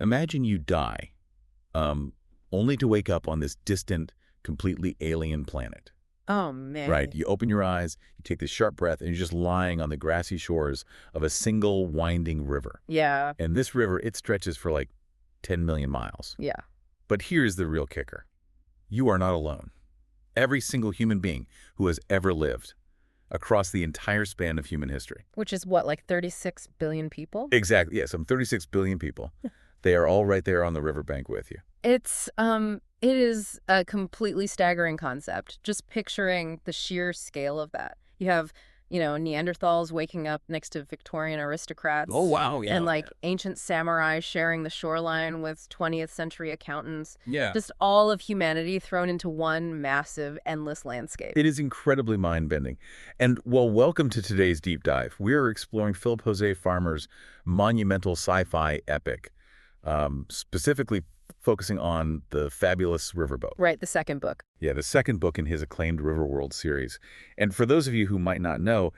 Imagine you die, um, only to wake up on this distant, completely alien planet. Oh, man. Right? You open your eyes, you take this sharp breath, and you're just lying on the grassy shores of a single winding river. Yeah, And this river, it stretches for like 10 million miles. yeah. But here's the real kicker. You are not alone. Every single human being who has ever lived across the entire span of human history. Which is what, like 36 billion people? Exactly. Yeah, some 36 billion people. They are all right there on the riverbank with you. It is a completely staggering concept. Just picturing the sheer scale of that. You have, Neanderthals waking up next to Victorian aristocrats. Oh, wow. Yeah. And like ancient samurai sharing the shoreline with 20th century accountants. Yeah. Just all of humanity thrown into one massive, endless landscape. It is incredibly mind-bending. And, well, welcome to today's deep dive. We are exploring Philip Jose Farmer's monumental sci-fi epic, specifically focusing on the fabulous Riverboat. Right, the second book. Yeah, the second book in his acclaimed Riverworld series. And for those of you who might not know,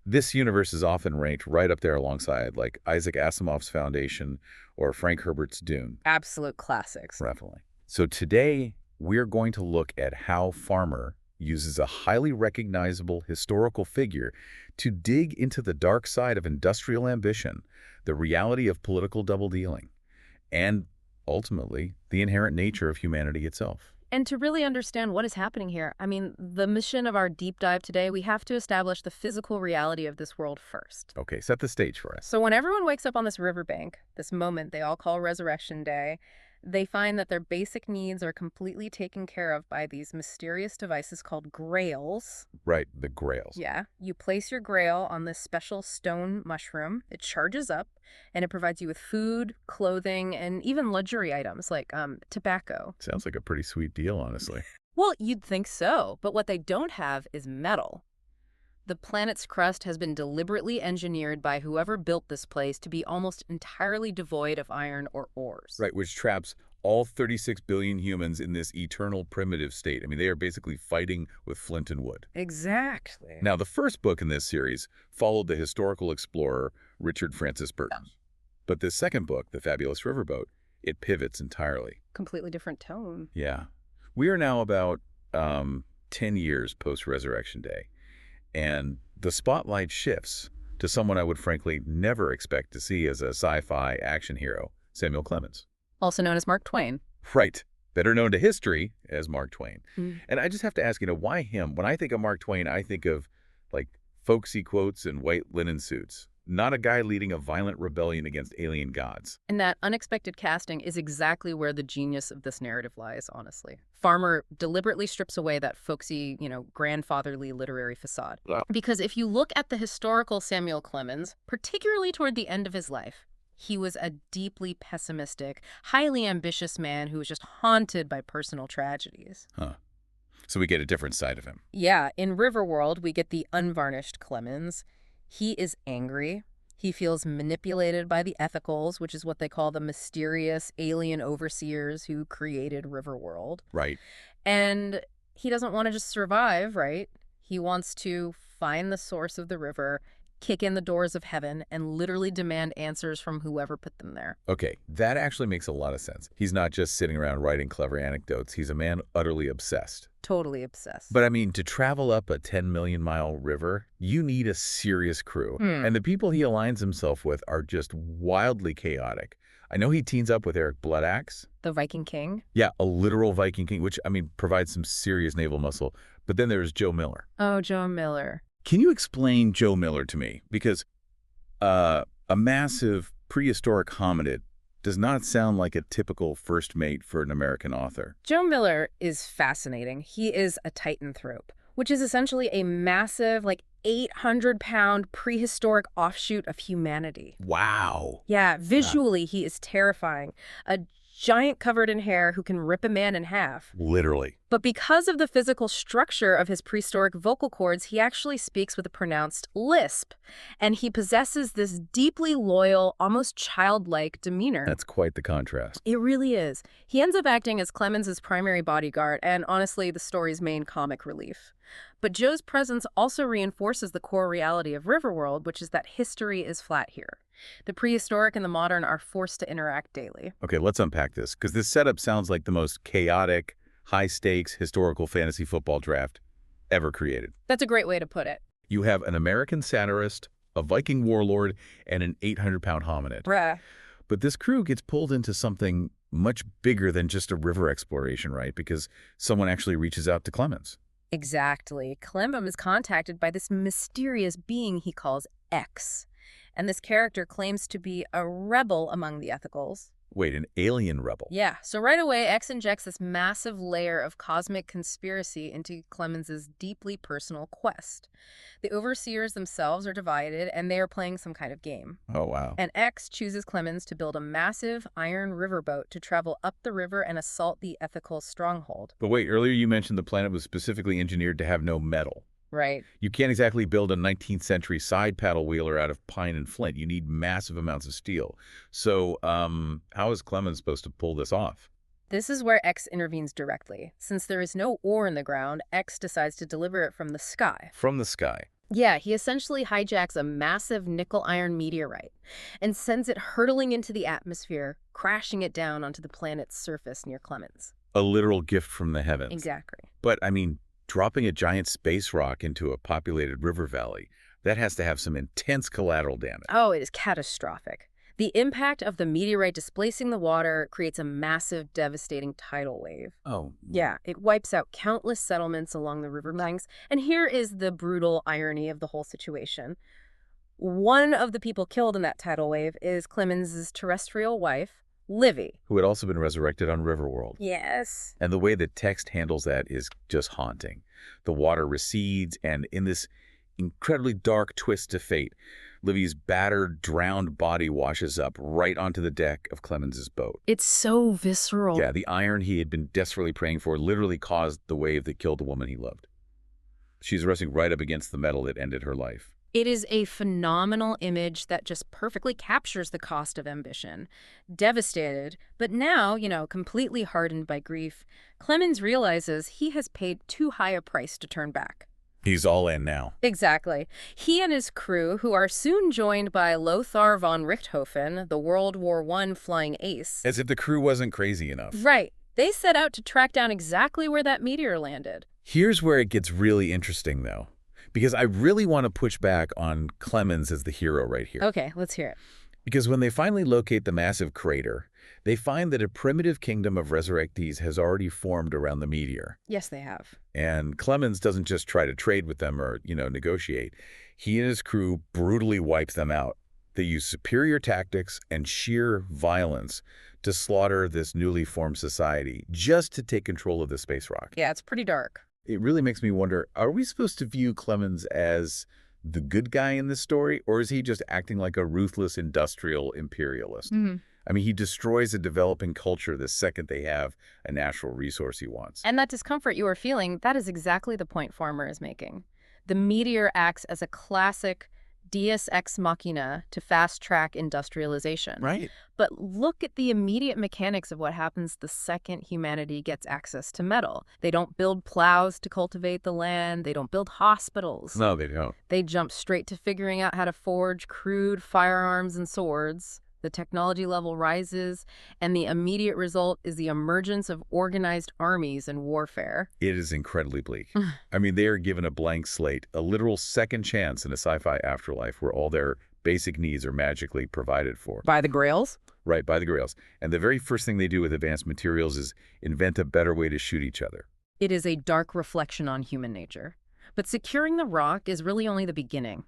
this universe is often ranked right up there alongside like Isaac Asimov's Foundation or Frank Herbert's Dune. Absolute classics. Definitely. So today, we're going to look at how Farmer uses a highly recognizable historical figure to dig into the dark side of industrial ambition, the reality of political double-dealing, and ultimately, the inherent nature of humanity itself. And to really understand what is happening here, the mission of our deep dive today, we have to establish the physical reality of this world first. Okay, set the stage for us. So when everyone wakes up on this riverbank, this moment they all call Resurrection Day, they find that their basic needs are completely taken care of by these mysterious devices called grails. Right, the grails. Yeah. You place your grail on this special stone mushroom. It charges up, and it provides you with food, clothing, and even luxury items like tobacco. Sounds like a pretty sweet deal, honestly. Well, you'd think so, but what they don't have is metal. The planet's crust has been deliberately engineered by whoever built this place to be almost entirely devoid of iron or ores. Right, which traps all 36 billion humans in this eternal primitive state. I mean, they are basically fighting with flint and wood. Exactly. Now, the first book in this series followed the historical explorer Richard Francis Burton. Yeah. But this second book, The Fabulous Riverboat, it pivots entirely. Completely different tone. Yeah. We are now about 10 years post-Resurrection Day. And the spotlight shifts to someone I would frankly never expect to see as a sci-fi action hero, Samuel Clemens. Also known as Mark Twain. Right. Better known to history as Mark Twain. Mm. And I just have to ask, why him? When I think of Mark Twain, I think of, like, folksy quotes and white linen suits. Not a guy leading a violent rebellion against alien gods. And that unexpected casting is exactly where the genius of this narrative lies, honestly. Farmer deliberately strips away that folksy, grandfatherly literary facade. Wow. Because if you look at the historical Samuel Clemens, particularly toward the end of his life, he was a deeply pessimistic, highly ambitious man who was just haunted by personal tragedies. Huh. So we get a different side of him. Yeah, in Riverworld, we get the unvarnished Clemens. He is angry. He feels manipulated by the ethicals, which is what they call the mysterious alien overseers who created Riverworld. Right. And he doesn't want to just survive, right? He wants to find the source of the river, kick in the doors of heaven, and literally demand answers from whoever put them there. Okay, that actually makes a lot of sense. He's not just sitting around writing clever anecdotes. He's a man utterly obsessed. Totally obsessed. But to travel up a 10 million mile river, you need a serious crew. And the people he aligns himself with are just wildly chaotic. I know he teams up with Eric Bloodaxe. The Viking King? Yeah, a literal Viking king, which, provides some serious naval muscle. But then there's Joe Miller. Oh, Joe Miller. Can you explain Joe Miller to me? Because a massive prehistoric hominid does not sound like a typical first mate for an American author. Joe Miller is fascinating. He is a titanthrope, which is essentially a massive, 800-pound prehistoric offshoot of humanity. Wow. Yeah, visually, he is terrifying. A giant covered in hair who can rip a man in half. Literally. But because of the physical structure of his prehistoric vocal cords, he actually speaks with a pronounced lisp. And he possesses this deeply loyal, almost childlike demeanor. That's quite the contrast. It really is. He ends up acting as Clemens's primary bodyguard and, honestly, the story's main comic relief. But Joe's presence also reinforces the core reality of Riverworld, which is that history is flat here. The prehistoric and the modern are forced to interact daily. Okay, let's unpack this, because this setup sounds like the most chaotic, high-stakes historical fantasy football draft ever created. That's a great way to put it. You have an American satirist, a Viking warlord, and an 800-pound hominid. Bruh. But this crew gets pulled into something much bigger than just a river exploration, right? Because someone actually reaches out to Clemens. Exactly. Clem is contacted by this mysterious being he calls X. And this character claims to be a rebel among the ethicals. Wait, an alien rebel? Yeah, so right away, X injects this massive layer of cosmic conspiracy into Clemens's deeply personal quest. The overseers themselves are divided, and they are playing some kind of game. Oh, wow. And X chooses Clemens to build a massive iron riverboat to travel up the river and assault the ethical stronghold. But wait, earlier you mentioned the planet was specifically engineered to have no metal. Right. You can't exactly build a 19th century side paddle wheeler out of pine and flint. You need massive amounts of steel. So, how is Clemens supposed to pull this off? This is where X intervenes directly. Since there is no ore in the ground, X decides to deliver it from the sky. From the sky. Yeah, he essentially hijacks a massive nickel-iron meteorite and sends it hurtling into the atmosphere, crashing it down onto the planet's surface near Clemens. A literal gift from the heavens. Exactly. But, I mean, dropping a giant space rock into a populated river valley, that has to have some intense collateral damage. Oh, it is catastrophic. The impact of the meteorite displacing the water creates a massive, devastating tidal wave. Oh. Yeah, it wipes out countless settlements along the riverbanks. And here is the brutal irony of the whole situation. One of the people killed in that tidal wave is Clemens's terrestrial wife, Livy. Who had also been resurrected on Riverworld. Yes. And the way the text handles that is just haunting. The water recedes, and in this incredibly dark twist to fate, Livy's battered, drowned body washes up right onto the deck of Clemens's boat. It's so visceral. Yeah, the iron he had been desperately praying for literally caused the wave that killed the woman he loved. She's resting right up against the metal that ended her life. It is a phenomenal image that just perfectly captures the cost of ambition. Devastated, but now, completely hardened by grief, Clemens realizes he has paid too high a price to turn back. He's all in now. Exactly. He and his crew, who are soon joined by Lothar von Richthofen, the World War I flying ace. As if the crew wasn't crazy enough. Right. They set out to track down exactly where that meteor landed. Here's where it gets really interesting, though. Because I really want to push back on Clemens as the hero right here. Okay, let's hear it. Because when they finally locate the massive crater, they find that a primitive kingdom of resurrectees has already formed around the meteor. Yes, they have. And Clemens doesn't just try to trade with them or, negotiate. He and his crew brutally wipe them out. They use superior tactics and sheer violence to slaughter this newly formed society just to take control of the space rock. Yeah, it's pretty dark. It really makes me wonder, are we supposed to view Clemens as the good guy in this story, or is he just acting like a ruthless industrial imperialist? I mean, he destroys a developing culture the second they have a natural resource he wants. And that discomfort you are feeling, that is exactly the point Farmer is making. The meteor acts as a classic deus ex machina to fast-track industrialization. Right. But look at the immediate mechanics of what happens the second humanity gets access to metal. They don't build plows to cultivate the land. They don't build hospitals. No, they don't. They jump straight to figuring out how to forge crude firearms and swords. The technology level rises, and the immediate result is the emergence of organized armies and warfare. It is incredibly bleak. I mean, they are given a blank slate, a literal second chance in a sci-fi afterlife where all their basic needs are magically provided for. By the Grails? Right, by the Grails. And the very first thing they do with advanced materials is invent a better way to shoot each other. It is a dark reflection on human nature. But securing the rock is really only the beginning.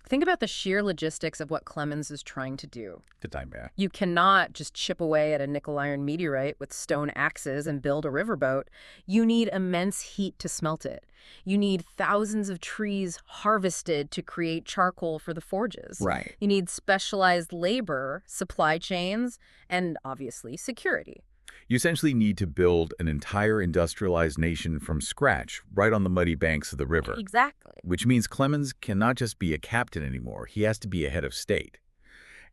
Think about the sheer logistics of what Clemens is trying to do. Good time, man. You cannot just chip away at a nickel-iron meteorite with stone axes and build a riverboat. You need immense heat to smelt it. You need thousands of trees harvested to create charcoal for the forges. Right. You need specialized labor, supply chains, and obviously security. You essentially need to build an entire industrialized nation from scratch, right on the muddy banks of the river. Exactly. Which means Clemens cannot just be a captain anymore. He has to be a head of state.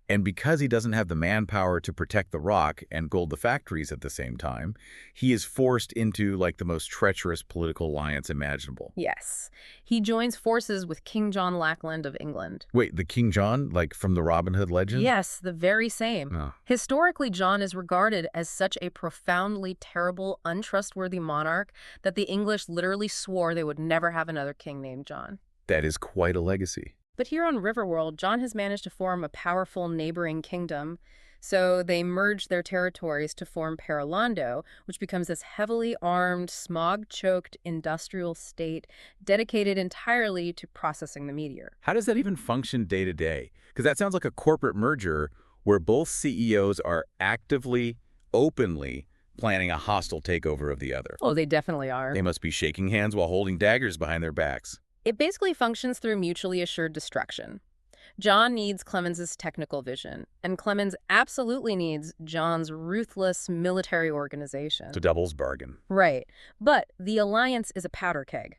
And because he doesn't have the manpower to protect the rock and gold the factories at the same time, he is forced into like the most treacherous political alliance imaginable. Yes. He joins forces with King John Lackland of England. Wait, the King John, like from the Robin Hood legend? Yes, the very same. Oh. Historically, John is regarded as such a profoundly terrible, untrustworthy monarch that the English literally swore they would never have another king named John. That is quite a legacy. But here on Riverworld, John has managed to form a powerful neighboring kingdom. So they merge their territories to form Paralando, which becomes this heavily armed, smog-choked industrial state dedicated entirely to processing the meteor. How does that even function day to day? Because that sounds like a corporate merger where both CEOs are actively, openly planning a hostile takeover of the other. Oh, they definitely are. They must be shaking hands while holding daggers behind their backs. It basically functions through mutually assured destruction. John needs Clemens's technical vision, and Clemens absolutely needs John's ruthless military organization. It's a devil's bargain. Right. But the alliance is a powder keg.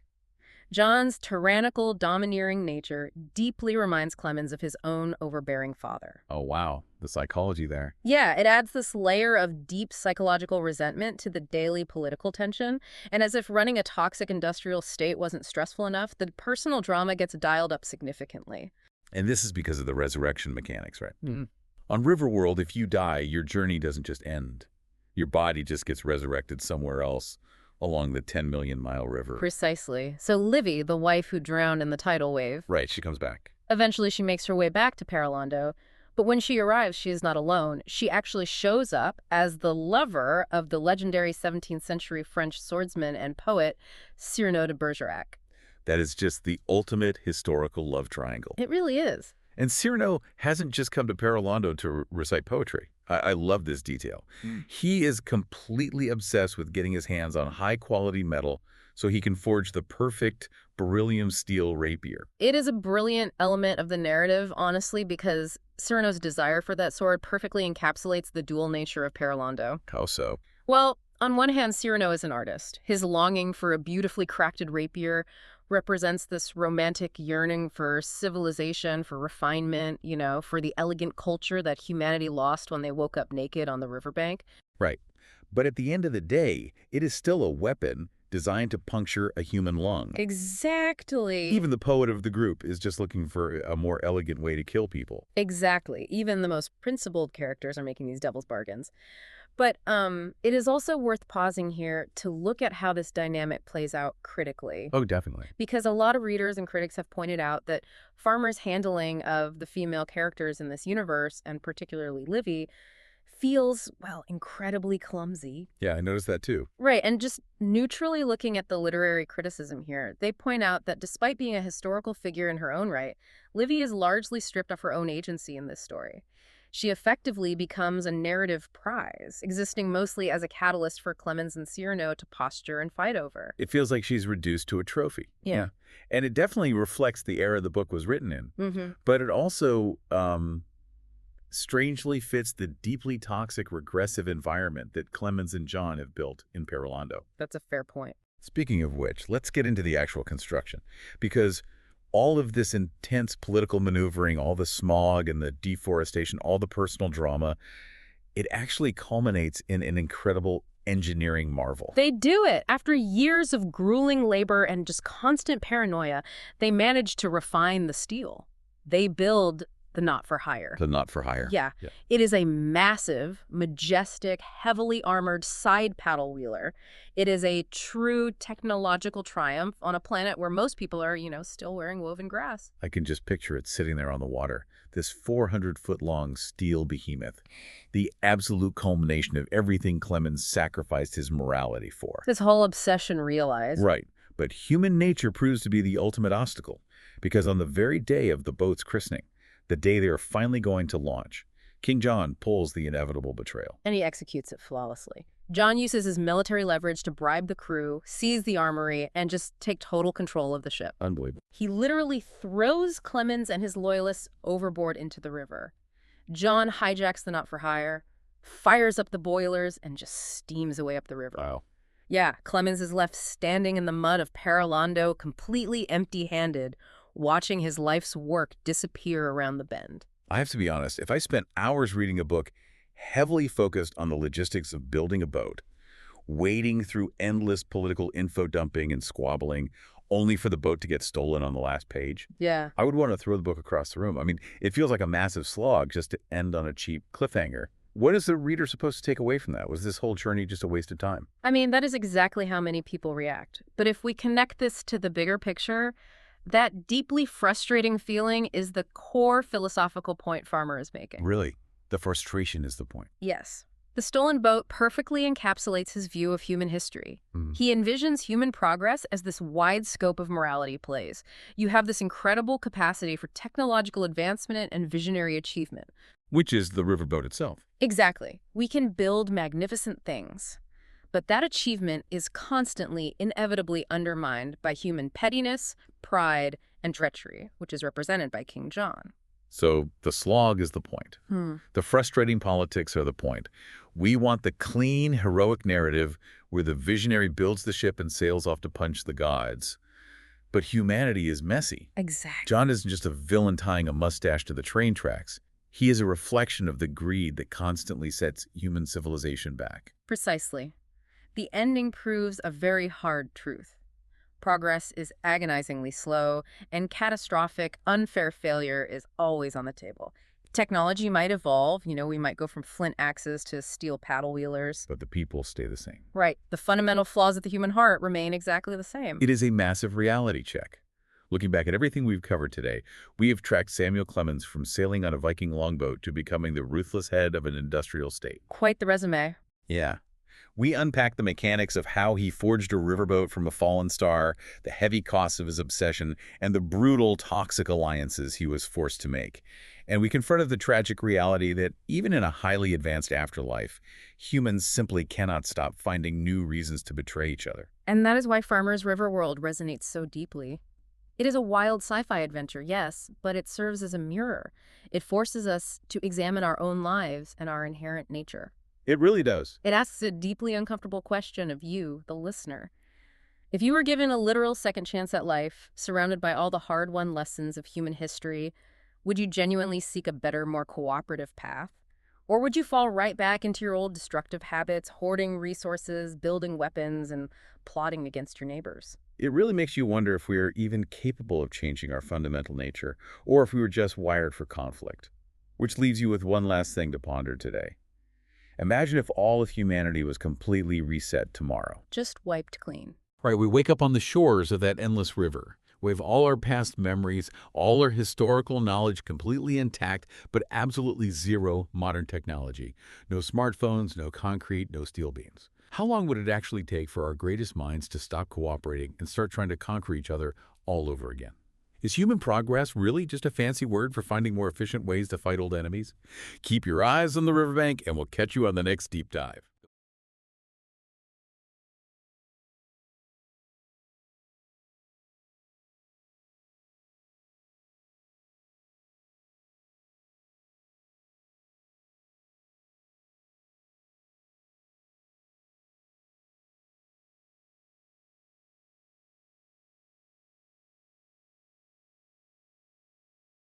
John's tyrannical, domineering nature deeply reminds Clemens of his own overbearing father. Oh, wow. The psychology there. Yeah, it adds this layer of deep psychological resentment to the daily political tension, and as if running a toxic industrial state wasn't stressful enough, the personal drama gets dialed up significantly. And this is because of the resurrection mechanics, right? Mm-hmm. On Riverworld, if you die, your journey doesn't just end. Your body just gets resurrected somewhere else along the 10-million-mile river. Precisely. So Livy, the wife who drowned in the tidal wave, Right, she comes back. eventually she makes her way back to Paralando, but when she arrives, she is not alone. She actually shows up as the lover of the legendary 17th century French swordsman and poet Cyrano de Bergerac. That is just the ultimate historical love triangle. It really is. And Cyrano hasn't just come to Paralando to recite poetry. I love this detail. He is completely obsessed with getting his hands on high-quality metal so he can forge the perfect beryllium steel rapier. It is a brilliant element of the narrative, honestly, because Cyrano's desire for that sword perfectly encapsulates the dual nature of Paralando. How so? Well, on one hand, Cyrano is an artist. His longing for a beautifully crafted rapier represents this romantic yearning for civilization, for refinement, for the elegant culture that humanity lost when they woke up naked on the riverbank. Right. But at the end of the day, it is still a weapon designed to puncture a human lung. Exactly. Even the poet of the group is just looking for a more elegant way to kill people. Exactly. Even the most principled characters are making these devil's bargains. But it is also worth pausing here to look at how this dynamic plays out critically. Oh, definitely. Because a lot of readers and critics have pointed out that Farmer's handling of the female characters in this universe, and particularly Livy, feels, well, incredibly clumsy. Yeah, I noticed that too. Right, and just neutrally looking at the literary criticism here, they point out that despite being a historical figure in her own right, Livy is largely stripped of her own agency in this story. She effectively becomes a narrative prize, existing mostly as a catalyst for Clemens and Cyrano to posture and fight over. It feels like she's reduced to a trophy. Yeah. And it definitely reflects the era the book was written in. Mm-hmm. But it also strangely fits the deeply toxic, regressive environment that Clemens and John have built in Paralando. That's a fair point. Speaking of which, let's get into the actual construction. Because all of this intense political maneuvering, all the smog and the deforestation, all the personal drama, it actually culminates in an incredible engineering marvel. They do it. After years of grueling labor and just constant paranoia, they manage to refine the steel. They build the not-for-hire. The not-for-hire. Yeah. It is a massive, majestic, heavily armored side paddle wheeler. It is a true technological triumph on a planet where most people are, still wearing woven grass. I can just picture it sitting there on the water, this 400-foot-long steel behemoth, the absolute culmination of everything Clemens sacrificed his morality for. This whole obsession realized. Right. But human nature proves to be the ultimate obstacle, because on the very day of the boat's christening, the day they are finally going to launch, King John pulls the inevitable betrayal. And he executes it flawlessly. John uses his military leverage to bribe the crew, seize the armory, and just take total control of the ship. Unbelievable. He literally throws Clemens and his loyalists overboard into the river. John hijacks the not-for-hire, fires up the boilers, and just steams away up the river. Wow. Yeah, Clemens is left standing in the mud of Paralando, completely empty-handed, watching his life's work disappear around the bend. I have to be honest, if I spent hours reading a book heavily focused on the logistics of building a boat, wading through endless political info dumping and squabbling, only for the boat to get stolen on the last page, Yeah. I would want to throw the book across the room. I mean, it feels like a massive slog just to end on a cheap cliffhanger. What is the reader supposed to take away from that? Was this whole journey just a waste of time? I mean, that is exactly how many people react. But if we connect this to the bigger picture, that deeply frustrating feeling is the core philosophical point Farmer is making. Really, the frustration is the point. Yes. The stolen boat perfectly encapsulates his view of human history. Mm. He envisions human progress as this wide scope of morality plays. You have this incredible capacity for technological advancement and visionary achievement. Which is the riverboat itself. Exactly. We can build magnificent things. But that achievement is constantly, inevitably undermined by human pettiness, pride, and treachery, which is represented by King John. So the slog is the point. The frustrating politics are the point. We want the clean, heroic narrative where the visionary builds the ship and sails off to punch the gods. But humanity is messy. Exactly. John isn't just a villain tying a mustache to the train tracks. He is a reflection of the greed that constantly sets human civilization back. Precisely. The ending proves a very hard truth. Progress is agonizingly slow, and catastrophic, unfair failure is always on the table. Technology might evolve, we might go from flint axes to steel paddle wheelers. But the people stay the same. Right. The fundamental flaws of the human heart remain exactly the same. It is a massive reality check. Looking back at everything we've covered today, we have tracked Samuel Clemens from sailing on a Viking longboat to becoming the ruthless head of an industrial state. Quite the resume. Yeah. We unpack the mechanics of how he forged a riverboat from a fallen star, the heavy costs of his obsession, and the brutal, toxic alliances he was forced to make. And we confronted the tragic reality that even in a highly advanced afterlife, humans simply cannot stop finding new reasons to betray each other. And that is why Farmer's Riverworld resonates so deeply. It is a wild sci-fi adventure, yes, but it serves as a mirror. It forces us to examine our own lives and our inherent nature. It really does. It asks a deeply uncomfortable question of you, the listener. If you were given a literal second chance at life, surrounded by all the hard-won lessons of human history, would you genuinely seek a better, more cooperative path? Or would you fall right back into your old destructive habits, hoarding resources, building weapons, and plotting against your neighbors? It really makes you wonder if we are even capable of changing our fundamental nature, or if we were just wired for conflict. Which leaves you with one last thing to ponder today. Imagine if all of humanity was completely reset tomorrow. Just wiped clean. Right, we wake up on the shores of that endless river. We have all our past memories, all our historical knowledge completely intact, but absolutely zero modern technology. No smartphones, no concrete, no steel beams. How long would it actually take for our greatest minds to stop cooperating and start trying to conquer each other all over again? Is human progress really just a fancy word for finding more efficient ways to fight old enemies? Keep your eyes on the riverbank, and we'll catch you on the next deep dive.